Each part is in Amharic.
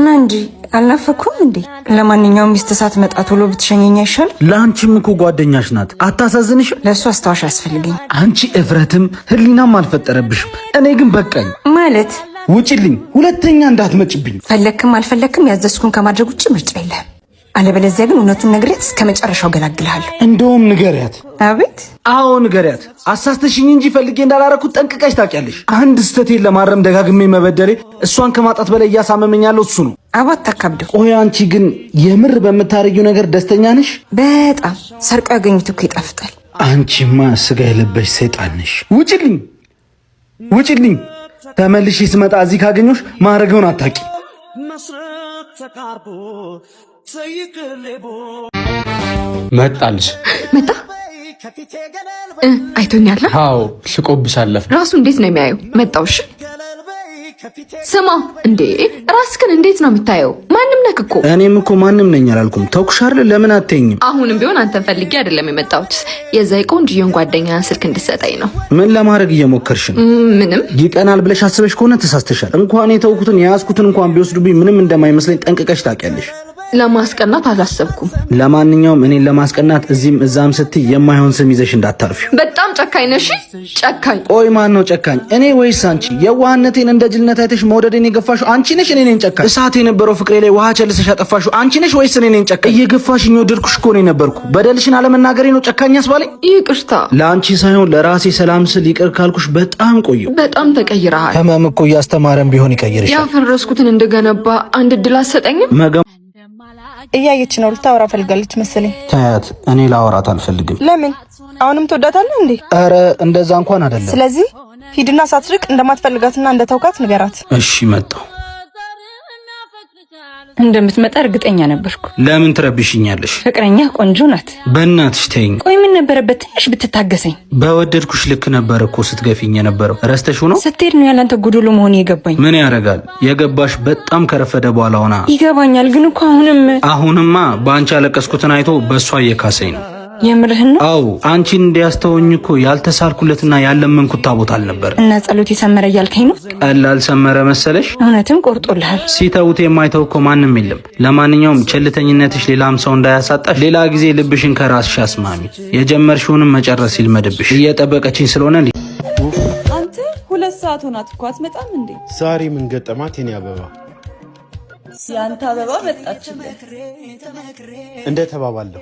ናንጂ አልናፈኩም እንዴ? ለማንኛውም ሚስት ሳትመጣ ቶሎ ብትሸኘኝ አይሻል? ለአንቺም እኮ ጓደኛሽ ናት። አታሳዝንሽም? ለእሱ አስታዋሽ ያስፈልገኝ። አንቺ እፍረትም ህሊናም አልፈጠረብሽም። እኔ ግን በቃኝ ማለት ውጪልኝ፣ ሁለተኛ እንዳትመጭብኝ። ፈለክም አልፈለክም ያዘዝኩን ከማድረግ ውጭ ምርጫ የለህም። አለበለዚያ ግን እውነቱን ነግሬያት እስከ መጨረሻው ገላግልሃለሁ። እንደውም ንገሪያት። አቤት? አዎ ንገሪያት። አሳስተሽኝ እንጂ ፈልጌ እንዳላረኩት ጠንቅቀሽ ታውቂያለሽ። አንድ ስህተቴን ለማረም ደጋግሜ መበደሌ እሷን ከማጣት በላይ እያሳመመኛለሁ እሱ ነው። አባት ታካብደው። ቆይ አንቺ ግን የምር በምታረጊው ነገር ደስተኛ ነሽ? በጣም ሰርቀው ያገኙት እኮ ይጣፍጣል። አንቺማ ስጋ የለበሽ ሰይጣን ነሽ። ውጪልኝ፣ ውጪልኝ። ተመልሼ ስመጣ እዚህ ካገኘሁሽ ማረገውን አታውቂ። መጣልሽ? መጣ? አይቶኛል? አዎ ሽቆብሻል። ራሱ እንዴት ነው የሚያየው? መጣውሽ? ስማ እንዴ ራስክን እንዴት ነው የምታየው? ማንም ነክ እኮ። እኔም እኮ ማንም ነኝ አላልኩም። ተውኩሽ አይደል? ለምን አትይኝም? አሁንም ቢሆን አንተን ፈልጌ አይደለም የመጣሁት። የዛ ቆንጆዬን ጓደኛ ስልክ እንድትሰጠኝ ነው። ምን ለማድረግ እየሞከርሽ ነው? ምንም። ይቀናል ብለሽ አስበሽ ከሆነ ተሳስተሻል። እንኳን የተውኩትን የያዝኩትን እንኳን ቢወስዱብኝ ምንም እንደማይመስለኝ ጠንቅቀሽ ታውቂያለሽ። ለማስቀናት አላሰብኩም። ለማንኛውም እኔን ለማስቀናት እዚህም እዛም ስትይ የማይሆን ስም ይዘሽ እንዳታርፊ። በጣም ጨካኝ ነሽ። ጨካኝ። ቆይ ማን ነው ጨካኝ? እኔ ወይስ አንቺ? የዋህነቴን እንደ ጅልነት አይተሽ መውደዴን የገፋሽው አንቺ ነሽ? እኔ ነኝ ጨካኝ? እሳት የነበረው ፍቅሬ ላይ ውሃ ቸልሰሽ ያጠፋሽው አንቺ ነሽ ወይስ እኔ ነኝ ጨካኝ? እየገፋሽኝ ወደድኩሽ እኮ ነው የነበርኩ። በደልሽን አለመናገሬ ነው ጨካኝ ያስባለኝ? ይቅርታ። ለአንቺ ሳይሆን ለራሴ ሰላም ስል ይቅር ካልኩሽ በጣም ቆየሁ። በጣም ተቀይረሃል። ህመም እኮ እያስተማረን ቢሆን ይቀይርሻል። ያፈረስኩትን እንደገነባ አንድ እድል አትሰጠኝም? እያየች ነው። ልታወራ ፈልጋለች መሰለኝ። ታያት። እኔ ላወራት አልፈልግም። ለምን? አሁንም ትወዳታለህ እንዴ? ኧረ እንደዛ እንኳን አይደለም። ስለዚህ ሂድና ሳትርቅ እንደማትፈልጋትና እንደተውካት ንገራት። እሺ መጣሁ። እንደምትመጣ እርግጠኛ ነበርኩ። ለምን ትረብሽኛለሽ? ፍቅረኛ ቆንጆ ናት። በእናትሽ ተይኝ። ቆይ ምን ነበረበት ትንሽ ብትታገሰኝ? በወደድኩሽ ልክ ነበር እኮ ስትገፊኝ የነበረው። ረስተሽው ነው? ስትሄድ ነው ያላንተ ጉዱሉ መሆን የገባኝ። ምን ያደርጋል የገባሽ በጣም ከረፈደ በኋላ ሆና። ይገባኛል፣ ግን እኮ አሁንማ በአንቺ ያለቀስኩትን አይቶ በእሷ እየካሰኝ ነው። የምርህን ነው? አዎ አንቺን እንዲያስተውኝ እኮ ያልተሳልኩለትና ያለመንኩት ታቦት አልነበር። እና ጸሎት የሰመረ እያልከኝ ነው? ቀላል ሰመረ መሰለሽ? እውነትም ቆርጦልሃል። ሲተውት የማይተው እኮ ማንም የለም። ለማንኛውም ቸልተኝነትሽ ሌላም ሰው እንዳያሳጣሽ ሌላ ጊዜ ልብሽን ከራስሽ አስማሚ። የጀመርሽውንም መጨረስ ይልመድብሽ። እየጠበቀችኝ ስለሆነ አንተ 2 ሰዓት ሆናት እኮ አትመጣም እንዴ? ዛሬ ምን ገጠማት? የኔ አበባ ያንተ አበባ መጣችልህ። እንደ ተባባለሁ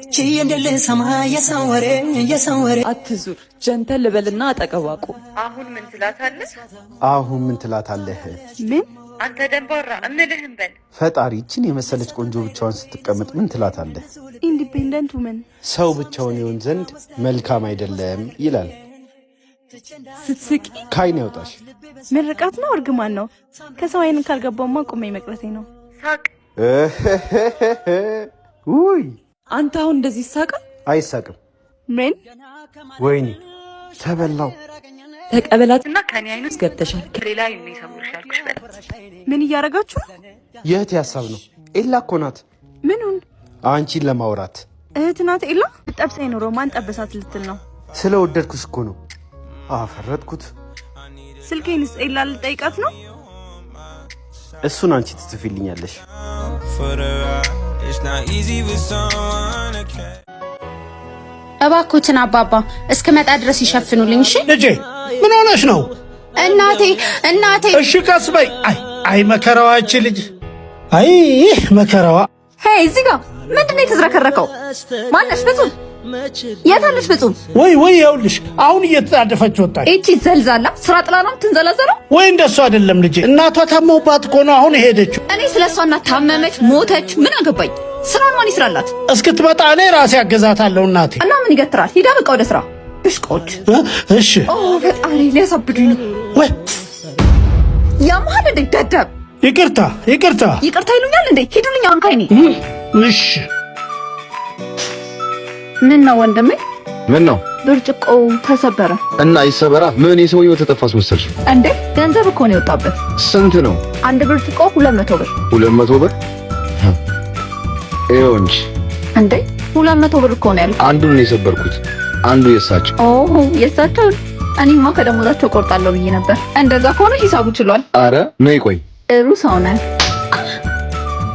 አትዙር፣ ጀንተል ልበልና አጠገባቁ። አሁን ምን ትላታለህ? አሁን ምን ትላታለህ? ምን አንተ ደንባራ እምልህም በል። ፈጣሪ ይችን የመሰለች ቆንጆ ብቻዋን ስትቀመጥ ምን ትላታለህ? ኢንዲፔንደንት ውመን ሰው ብቻውን ይሆን ዘንድ መልካም አይደለም ይላል። ስትስቂ ካይን ያውጣሽ። ምርቃት ነው እርግማን ነው? ከሰው አይን ካልገባውማ ቁሜ መቅረቴ ነው። ሳቅ። ውይ አንተ አሁን እንደዚህ ይሳቃል? አይሳቅም። ምን? ወይኔ ተበላው። ተቀበላትና ከኔ አይኑ ገብተሻል። ሌላ የሚሰሙሽ ያልኩሽ በል። ምን እያደረጋችሁ ነው? የእህቴ ሀሳብ ነው። ኤላ እኮ ናት። ምኑን? አንቺን ለማውራት። እህት ናት ኤላ? ጠብሳይ ኖሮ ማን ጠበሳት ልትል ነው? ስለወደድኩሽ እኮ ነው። አፈረጥኩት። ስልኬንስ ኤላ ልጠይቃት ነው? እሱን አንቺ ትጽፊልኛለሽ። እባክዎትን አባባ እስከመጣ ድረስ ይሸፍኑልኝ። እሺ ልጄ ምን ሆነሽ ነው? እናቴ እሺ ቀስ በይ። አይ መከራዋ እቺ ልጅ። አይ መከራዋ። ሄይ እዚህ ጋር ምንድነው የተዝረከረከው? ማነሽ? ፍጹም የት አለሽ? ፍጹም ወይ ይኸውልሽ አሁን እየተጣደፈች ወጣች። እቺ ዘልዛላ ስራ ጥላ ነው ትንዘላዘለው? ወይ እንደሱ አይደለም ልጄ፣ እናቷ ታመውባት እኮ ነው አሁን ሄደችው። እኔ ስለሷ እናት ታመመች ሞተች ምን አገባኝ? ስራውን ማን ይስራላት? እስክትመጣ እኔ ራሴ አገዛታለሁ እናቴ። እና ምን ይገትራል? ሂዳ በቃ ወደ ስራ። ብሽቆች። እሺ ፈጣሪ ሊያሳብዱኝ ነው። ወይ ያማል እንደ ደደብ። ይቅርታ ይሉኛል እንዴ? ሂዱልኝ አሁን ከይኔ። እሺ ምን ነው ወንድሜ? ምን ነው? ብርጭቆው ተሰበረ እና ይሰበራ። ምን የሰውየው ተጠፋስ መሰልሽ እንዴ? ገንዘብ እኮ ነው የወጣበት። ስንት ነው? አንድ ብርጭቆ 200 ብር። 200 ብር? ይኸው እንጂ እንዴ 200 ብር እኮ ነው ያልኩት። አንዱን ነው የሰበርኩት፣ አንዱ የሳቸው። የሳቸው? እኔማ ከደሞዛቸው ቆርጣለሁ ብዬ ነበር። እንደዛ ከሆነ ሂሳቡ ችሏል። አረ ነይ ቆይ። ጥሩ ሰው ነህ።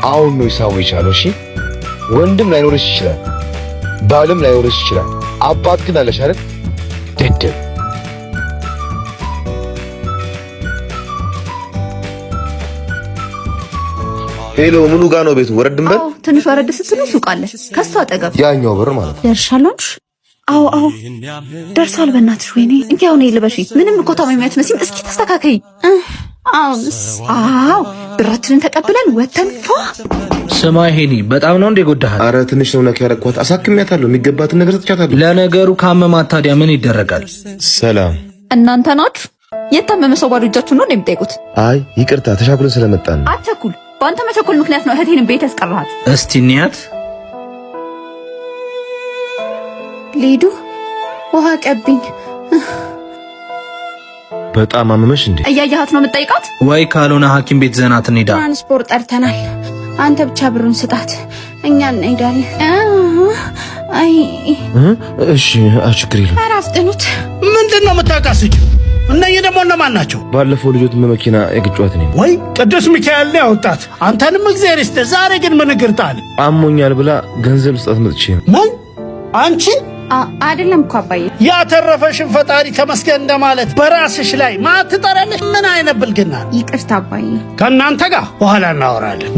አሁን ነው ሂሳቡ የቻለው። እሺ ወንድም ላይኖርሽ ይችላል፣ ባልም ላይኖርሽ ይችላል። አባት ግን አለሽ አይደል? ደደብ ሄሎ፣ ምኑ ጋር ነው ቤቱ? ወረድን በል። ትንሽ ወረድ ስትሉ ሱቅ አለ፣ ከሱ አጠገብ ያኛው በር ማለት ነው። ደርሻለሽ? አዎ ደርሷል። በእናትሽ ወይኔ እንዴ አሁን ይልበሽ። ምንም እኮ ታማኝ አትመስይም። እስኪ ተስተካከይ። አዎ ብራችንን ተቀብለን ወተን ስማ ሄኒ፣ በጣም ነው እንደ ጎዳሃል። አረ ትንሽ ነው ነክ ያረኳት። አሳክሚያታለሁ፣ የሚገባትን ነገር ሰጥቻታለሁ። ለነገሩ ካመማት ታዲያ ምን ይደረጋል? ሰላም፣ እናንተ ናችሁ? የታመመ ሰው ባዶ እጃችሁን ነው እንደምትጠይቁት? አይ ይቅርታ፣ ተሻኩልን ስለመጣን ነው። አትቸኩል። በአንተ መቸኮል ምክንያት ነው እህቴን ቤት ያስቀረሃት። እስቲ እንያት። ሊዱ ውሃ ቀብኝ። በጣም አመመሽ እንዴ? እያያሃት ነው የምትጠይቃት? ወይ ካልሆነ ሐኪም ቤት ዘናት እንሂዳ። ትራንስፖርት ጠርተናል። አንተ ብቻ ብሩን ስጣት፣ እኛ እንሄዳለን። አይ እሺ፣ ችግር የለም። ኧረ አፍጥኑት። ምንድን ነው የምታቃስችው? እነኚህ ደግሞ እነማን ናቸው? ባለፈው ልጆት በመኪና የግጫዋት ነኝ። ወይ ቅዱስ ሚካኤል ነው ያወጣት። አንተንም እግዚአብሔር ይስጥህ። ዛሬ ግን ምን እግርጣል? አሞኛል ብላ ገንዘብ ልስጣት መጥቼ ነው። ምን አንቺ አይደለም እኮ አባዬ፣ ያተረፈሽን ፈጣሪ ተመስገን እንደማለት በራስሽ ላይ ማትጠራለሽ። ምን አይነት ብልግና! ይቅርታ አባዬ። ከእናንተ ጋር በኋላ እናወራለን።